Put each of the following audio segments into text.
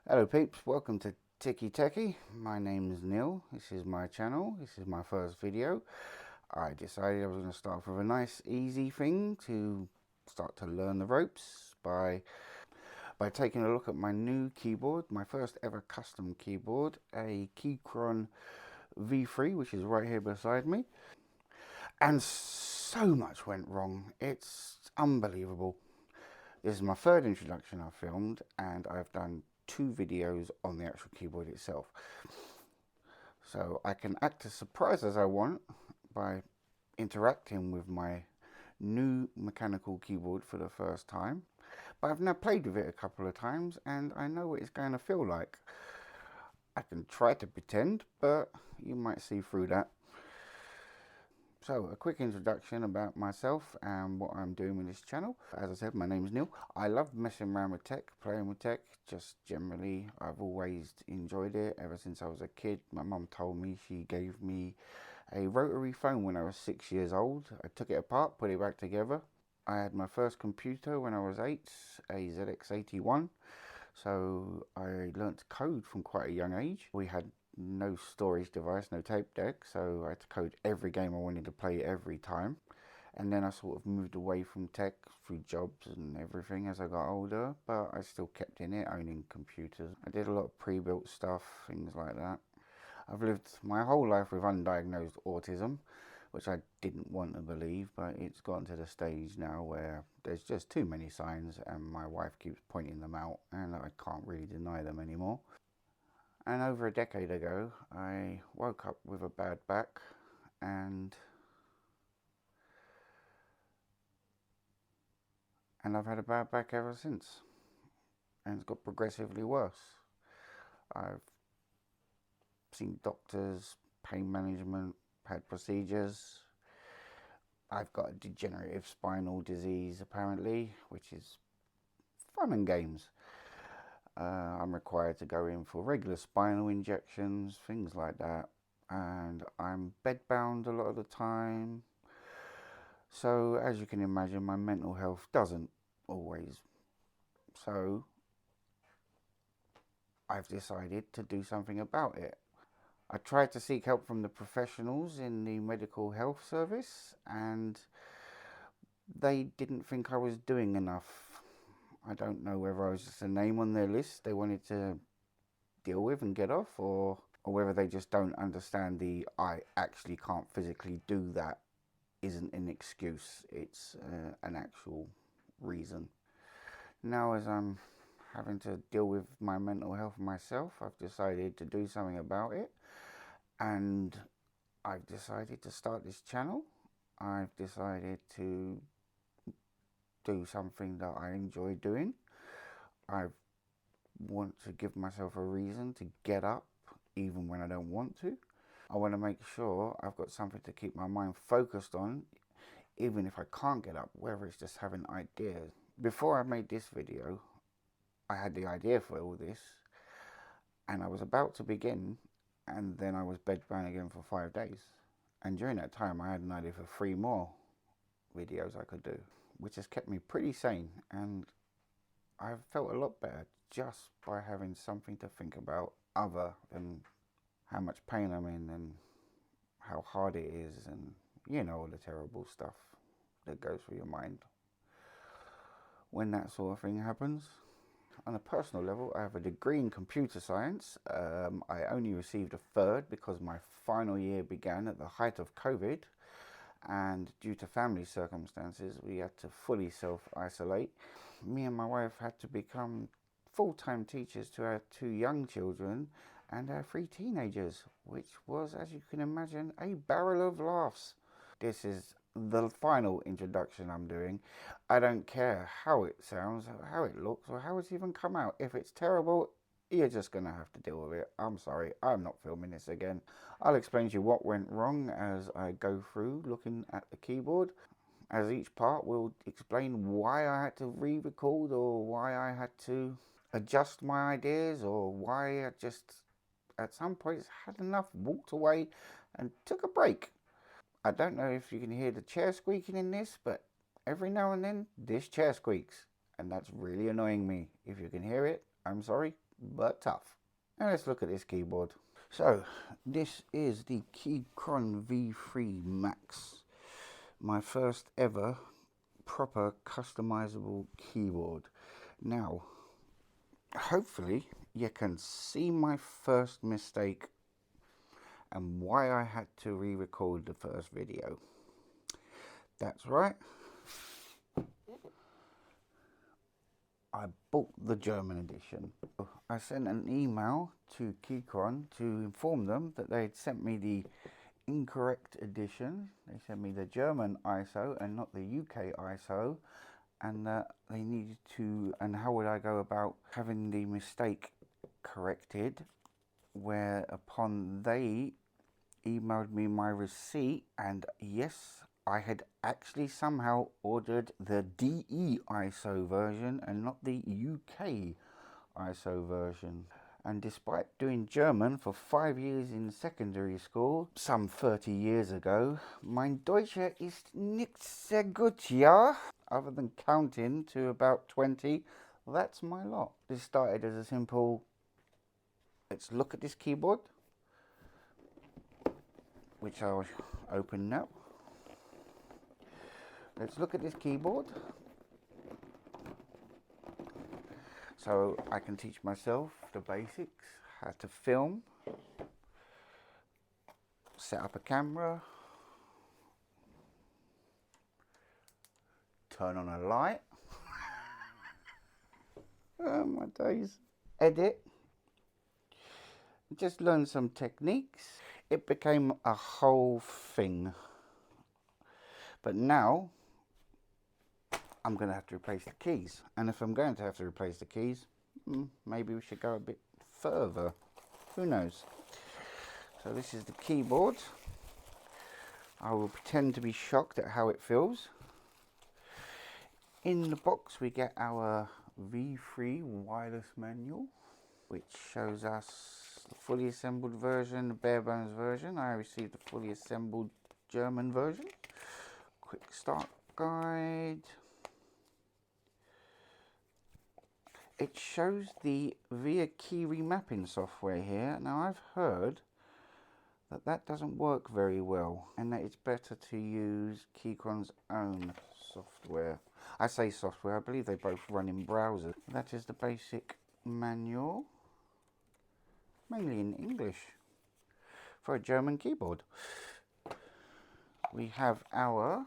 Hello peeps, welcome to Ticky Techie. My name is Neil, this is my channel, this is my first video. I decided I was going to start off with a nice easy thing to start to learn the ropes by taking a look at my new keyboard, my first ever custom keyboard, a Keychron V3, which is right here beside me. And so much went wrong, it's unbelievable. This is my third introduction I've filmed, and I've done 2 videos on the actual keyboard itself. So I can act as surprised as I want by interacting with my new mechanical keyboard for the first time. But I've now played with it a couple of times and I know what it's going to feel like. I can try to pretend, but you might see through that. So, a quick introduction about myself and what I'm doing with this channel. As I said, my name is Neil. I love messing around with tech, playing with tech, just generally. I've always enjoyed it ever since I was a kid. My mum told me she gave me a rotary phone when I was 6 years old. I took it apart, put it back together. I had my first computer when I was 8, a ZX81. So I learnt to code from quite a young age. We had no storage device, no tape deck, so I had to code every game I wanted to play every time. And then I sort of moved away from tech through jobs and everything as I got older, but I still kept in it, owning computers. I did a lot of pre-built stuff, things like that. I've lived my whole life with undiagnosed autism, which I didn't want to believe, but it's gotten to the stage now where there's just too many signs and my wife keeps pointing them out and I can't really deny them anymore. And over a decade ago, I woke up with a bad back and I've had a bad back ever since. And it's got progressively worse. I've seen doctors, pain management, had procedures. I've got a degenerative spinal disease apparently, which is fun and games. I'm required to go in for regular spinal injections, things like that. And I'm bedbound a lot of the time. So as you can imagine, my mental health doesn't always. So I've decided to do something about it. I tried to seek help from the professionals in the medical health service and they didn't think I was doing enough. I don't know whether I was just a name on their list they wanted to deal with and get off, or whether they just don't understand the I actually can't physically do that isn't an excuse, it's an actual reason. Now as I'm having to deal with my mental health myself, I've decided to do something about it, and I've decided to start this channel. I've decided to do something that I enjoy doing. I want to give myself a reason to get up even when I don't want to. I want to make sure I've got something to keep my mind focused on even if I can't get up, whether it's just having ideas. Before I made this video, I had the idea for all this and I was about to begin, and then I was bedbound again for 5 days. And during that time I had an idea for 3 more videos I could do, which has kept me pretty sane, and I've felt a lot better just by having something to think about other than how much pain I'm in and how hard it is, and you know, all the terrible stuff that goes through your mind when that sort of thing happens. On a personal level, I have a degree in computer science. I only received a third because my final year began at the height of COVID, and due to family circumstances we had to fully self-isolate. Me and my wife had to become full-time teachers to our 2 young children and our 3 teenagers, which was, as you can imagine, a barrel of laughs. This is the final introduction I'm doing. I don't care how it sounds, how it looks, or how it's even come out. If it's terrible, you're just going to have to deal with it. I'm sorry, I'm not filming this again. I'll explain to you what went wrong as I go through looking at the keyboard. As each part will explain why I had to re-record, or why I had to adjust my ideas, or why I just at some points had enough, walked away and took a break. I don't know if you can hear the chair squeaking in this, but every now and then this chair squeaks and that's really annoying me. If you can hear it, I'm sorry, but tough. Now let's look at this keyboard. So this is the Keychron V3 Max, my first ever proper customizable keyboard. Now hopefully you can see my first mistake and why I had to re-record the first video. That's right, I bought the German edition. I sent an email to Keychron to inform them that they had sent me the incorrect edition. They sent me the German ISO and not the UK ISO, and that they needed to, and how would I go about having the mistake corrected, whereupon they emailed me my receipt, and yes, I had actually somehow ordered the DE ISO version and not the UK ISO version. And despite doing German for 5 years in secondary school, some 30 years ago, mein Deutsche ist nicht sehr gut, ja? Other than counting to about 20, that's my lot. This started as a simple, let's look at this keyboard, which I'll open now. Let's look at this keyboard so I can teach myself the basics, how to film, set up a camera, turn on a light, oh my days, edit, just learn some techniques. It became a whole thing. But now I'm going to have to replace the keys, and if I'm going to have to replace the keys, maybe we should go a bit further, who knows. So this is the keyboard. I will pretend to be shocked at how it feels. In the box we get our V3 wireless manual, which shows us the fully assembled version, the bare bones version. I received the fully assembled German version. Quick start guide. It shows the VIA key remapping software here. Now I've heard that that doesn't work very well and that it's better to use Keychron's own software. I say software, I believe they both run in browsers. That is the basic manual, mainly in English, for a German keyboard. We have our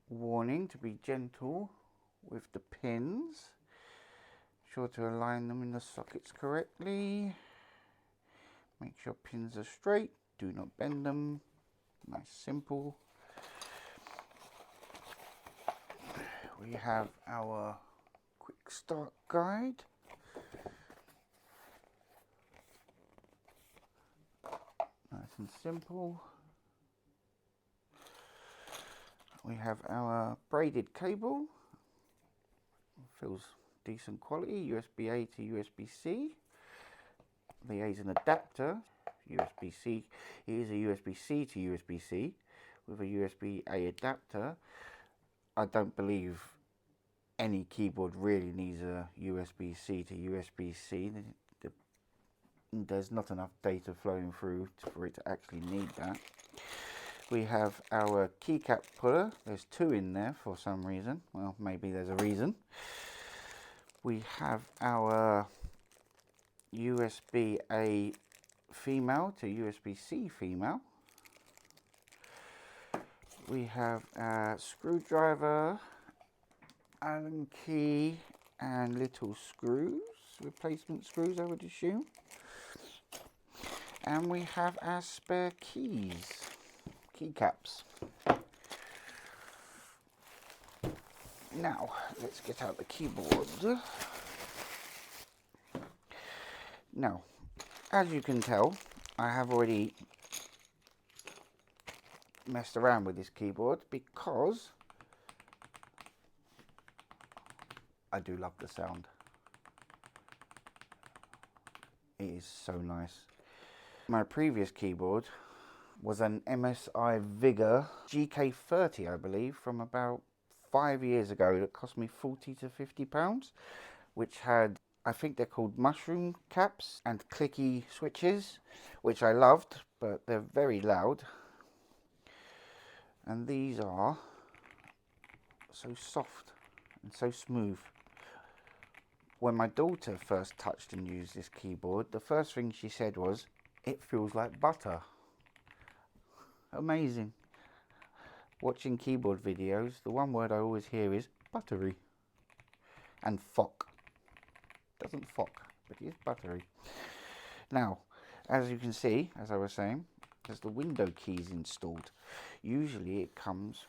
warning to be gentle with the pins. Sure to align them in the sockets correctly. Make sure pins are straight, do not bend them. Nice, simple. We have our quick start guide. Nice and simple. We have our braided cable. Feels decent quality. USB-A to USB-C. The A is an adapter. USB-C. It is a USB-C to USB-C with a USB-A adapter. I don't believe any keyboard really needs a USB-C to USB-C. There's not enough data flowing through for it to actually need that. We have our keycap puller. There's two in there for some reason. Well, maybe there's a reason. We have our USB-A female to USB-C female. We have a screwdriver, Allen key, and little screws, replacement screws I would assume. And we have our spare keys, keycaps. Now, let's get out the keyboard. Now, as you can tell, I have already messed around with this keyboard because I do love the sound. It is so nice. My previous keyboard was an MSI Vigor GK30, I believe, from about 5 years ago, that cost me £40 to £50, which had I think they're called mushroom caps and clicky switches, which I loved, but they're very loud. And these are so soft and so smooth. When my daughter first touched and used this keyboard, the first thing she said was, "It feels like butter." Amazing. Watching keyboard videos, the one word I always hear is buttery. And fock. Doesn't fock, but it is buttery. Now, as you can see, as I was saying, there's the window keys installed. Usually it comes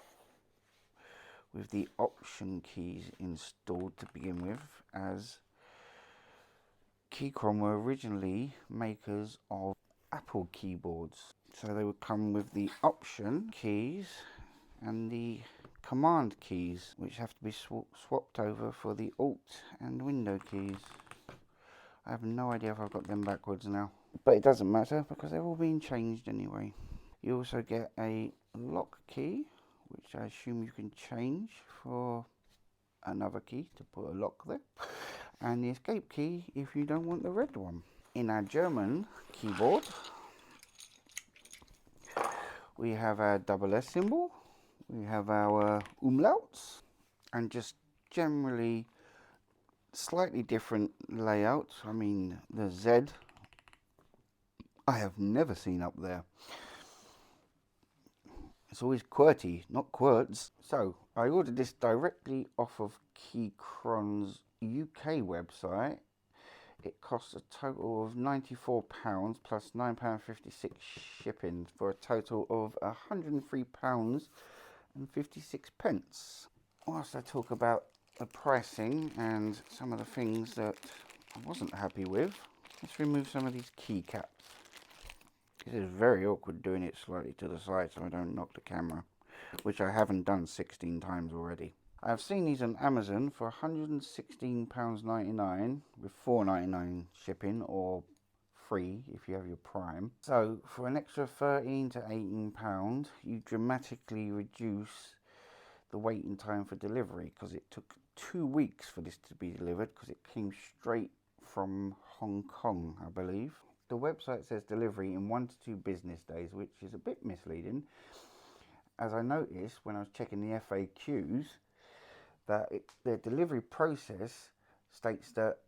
with the option keys installed to begin with, as Keychron were originally makers of Apple keyboards. So they would come with the option keys and the command keys, which have to be swapped over for the alt and window keys. I have no idea if I've got them backwards now, but it doesn't matter because they're all being changed anyway. You also get a lock key, which I assume you can change for another key to put a lock there, and the escape key if you don't want the red one. In our German keyboard, we have our double S symbol, we have our umlauts, and just generally slightly different layouts. I mean, the Z I have never seen up there. It's always QWERTY, not QWERTZ. So I ordered this directly off of Keychron's UK website. It costs a total of £94 plus £9.56 shipping, for a total of £103 and 56 pence. Whilst I talk about the pricing and some of the things that I wasn't happy with, let's remove some of these keycaps. It is very awkward doing it slightly to the side so I don't knock the camera, which I haven't done 16 times already. I've seen these on Amazon for £116.99 with £4.99 shipping, or free if you have your Prime. So for an extra £13 to £18, you dramatically reduce the waiting time for delivery, because it took 2 weeks for this to be delivered, because it came straight from Hong Kong, I believe. The website says delivery in 1 to 2 business days, which is a bit misleading, as I noticed when I was checking the FAQs that the delivery process states that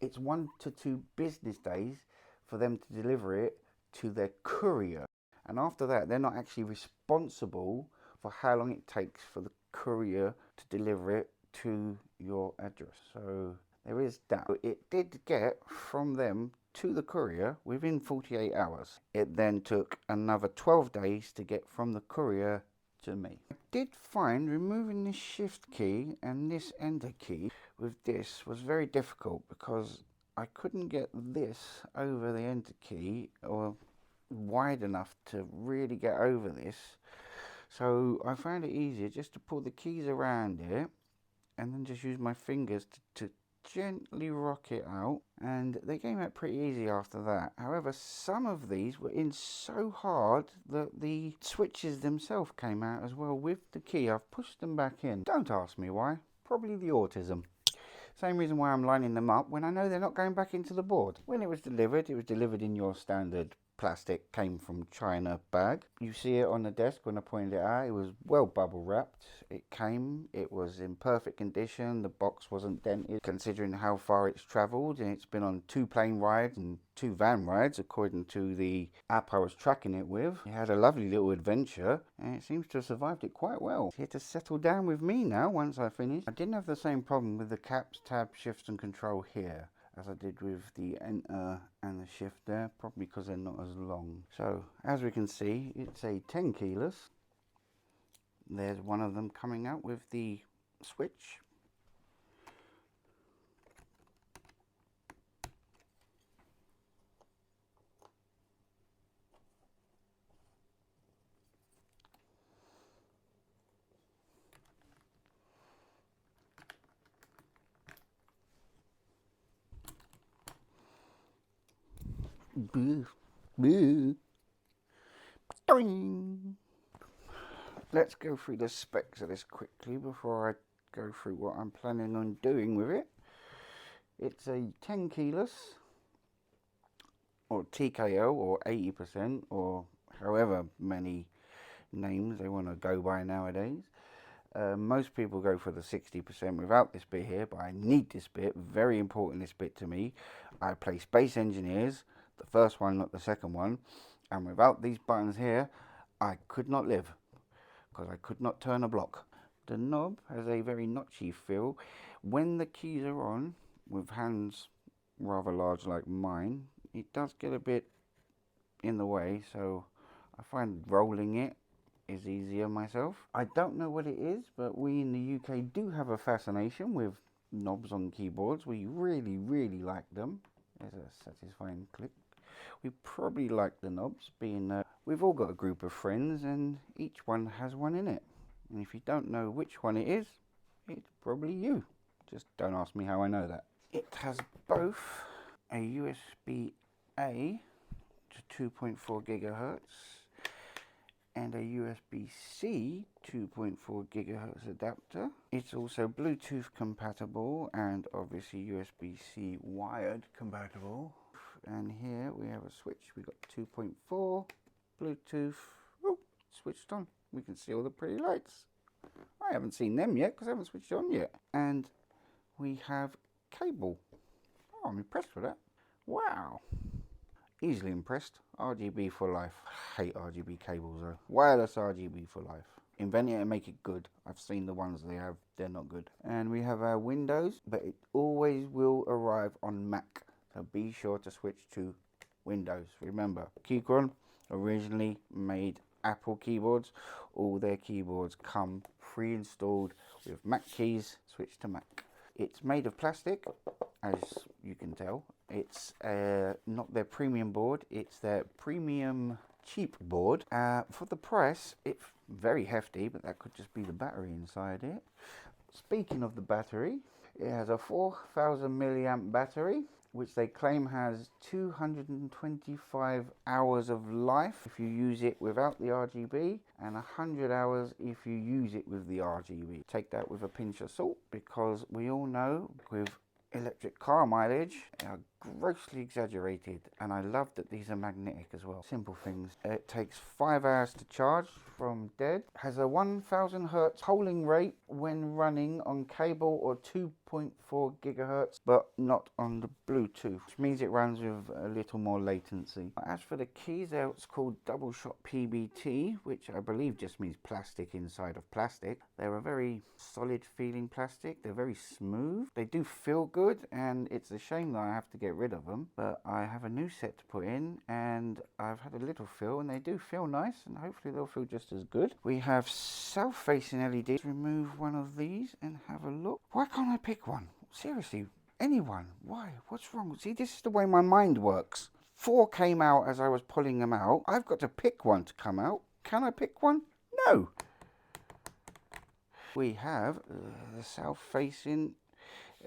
it's 1 to 2 business days for them to deliver it to their courier, and after that they're not actually responsible for how long it takes for the courier to deliver it to your address. So there is that. It did get from them to the courier within 48 hours. It then took another 12 days to get from the courier to me. I did find removing this shift key and this enter key with this was very difficult, because I couldn't get this over the enter key or wide enough to really get over this. So I found it easier just to pull the keys around it and then just use my fingers to gently rock it out, and they came out pretty easy after that. However, some of these were in so hard that the switches themselves came out as well with the key. I've pushed them back in. Don't ask me why. Probably the autism. Same reason why I'm lining them up when I know they're not going back into the board. When it was delivered in your standard plastic, came from China bag. You see it on the desk when I pointed it out. It was well bubble wrapped. It was in perfect condition. The box wasn't dented, considering how far it's travelled, and it's been on 2 plane rides and 2 van rides according to the app I was tracking it with. It had a lovely little adventure and it seems to have survived it quite well. It's here to settle down with me now once I finish. I didn't have the same problem with the caps, tab, shifts and control here as I did with the enter and the shift there, probably because they're not as long. So as we can see, it's a 10 keyless. There's one of them coming out with the switch. Boo, boo. Doing. Let's go through the specs of this quickly before I go through what I'm planning on doing with it. It's a 10 keyless, or TKO, or 80%, or however many names they want to go by nowadays. Most people go for the 60% without this bit here, but I need this bit, very important this bit to me. I play Space Engineers, the first one, not the second one, and without these buttons here, I could not live, because I could not turn a block. The knob has a very notchy feel. When the keys are on, with hands rather large like mine, it does get a bit in the way, so I find rolling it is easier myself. I don't know what it is, but we in the UK do have a fascination with knobs on keyboards. We really, really like them. There's a satisfying click. We probably like the knobs, being we've all got a group of friends and each one has one in it. And if you don't know which one it is, it's probably you. Just don't ask me how I know that. It has both a USB-A to 2.4 gigahertz and a USB-C 2.4 gigahertz adapter. It's also Bluetooth compatible and obviously USB-C wired compatible. And here we have a switch. We got 2.4 Bluetooth. Oh, switched on. We can see all the pretty lights. I haven't seen them yet because I haven't switched on yet. And we have cable. Oh, I'm impressed with that. Wow. Easily impressed. RGB for life. I hate RGB cables though. Wireless RGB for life. Invent it and make it good. I've seen the ones they have. They're not good. And we have our Windows, but it always will arrive on Mac. So be sure to switch to Windows. Remember, Keychron originally made Apple keyboards. All their keyboards come pre-installed with Mac keys. Switch to Mac. It's made of plastic, as you can tell. It's not their premium board, it's their premium cheap board. For the price, it's very hefty, but that could just be the battery inside it. Speaking of the battery, it has a 4,000 milliamp battery, which they claim has 225 hours of life if you use it without the RGB, and 100 hours if you use it with the RGB. Take that with a pinch of salt, because we all know with electric car mileage are grossly exaggerated, and I love that these are magnetic as well. Simple things. It takes 5 hours to charge from dead. Has a 1000 hertz polling rate when running on cable or 2.4 gigahertz, but not on the Bluetooth, which means it runs with a little more latency. As for the keys, they're what's called double shot PBT, which I believe just means plastic inside of plastic. They're a very solid feeling plastic. They're very smooth. They do feel good, and it's a shame that I have to get rid of them, but I have a new set to put in and I've had a little feel, and they do feel nice, and hopefully they'll feel just as good. We have south facing LEDs. Remove one of these and have a look. Why can't I pick one? Seriously, anyone? Why? What's wrong? See, this is the way my mind works. 4 came out as I was pulling them out. I've got to pick one to come out. Can I pick one? No. We have the south facing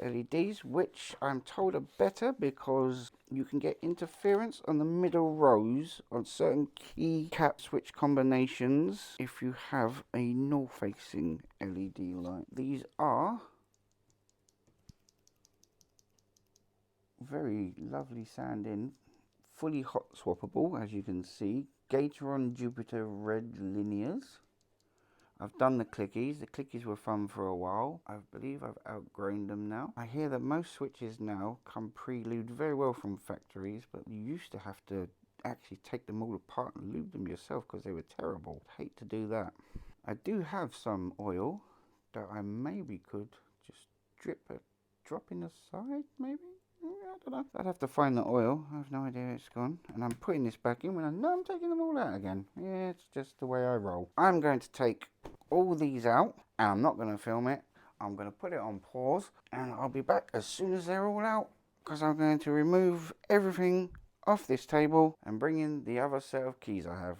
LEDs, which I'm told are better because you can get interference on the middle rows on certain key cap switch combinations if you have a north facing LED light. These are very lovely sounding, fully hot swappable, as you can see. Keychron Jupiter red linears. I've done the clickies. The clickies were fun for a while. I believe I've outgrown them now. I hear that most switches now come pre-lubed very well from factories, but you used to have to actually take them all apart and lube them yourself because they were terrible. I'd hate to do that. I do have some oil that I maybe could just drop in the side, maybe? I don't know. I'd have to find the oil. I have no idea where it's gone. And I'm putting this back in when I know I'm taking them all out again. Yeah, it's just the way I roll. I'm going to take all these out, and I'm not going to film it. I'm going to put it on pause, and I'll be back as soon as they're all out, because I'm going to remove everything off this table and bring in the other set of keys I have.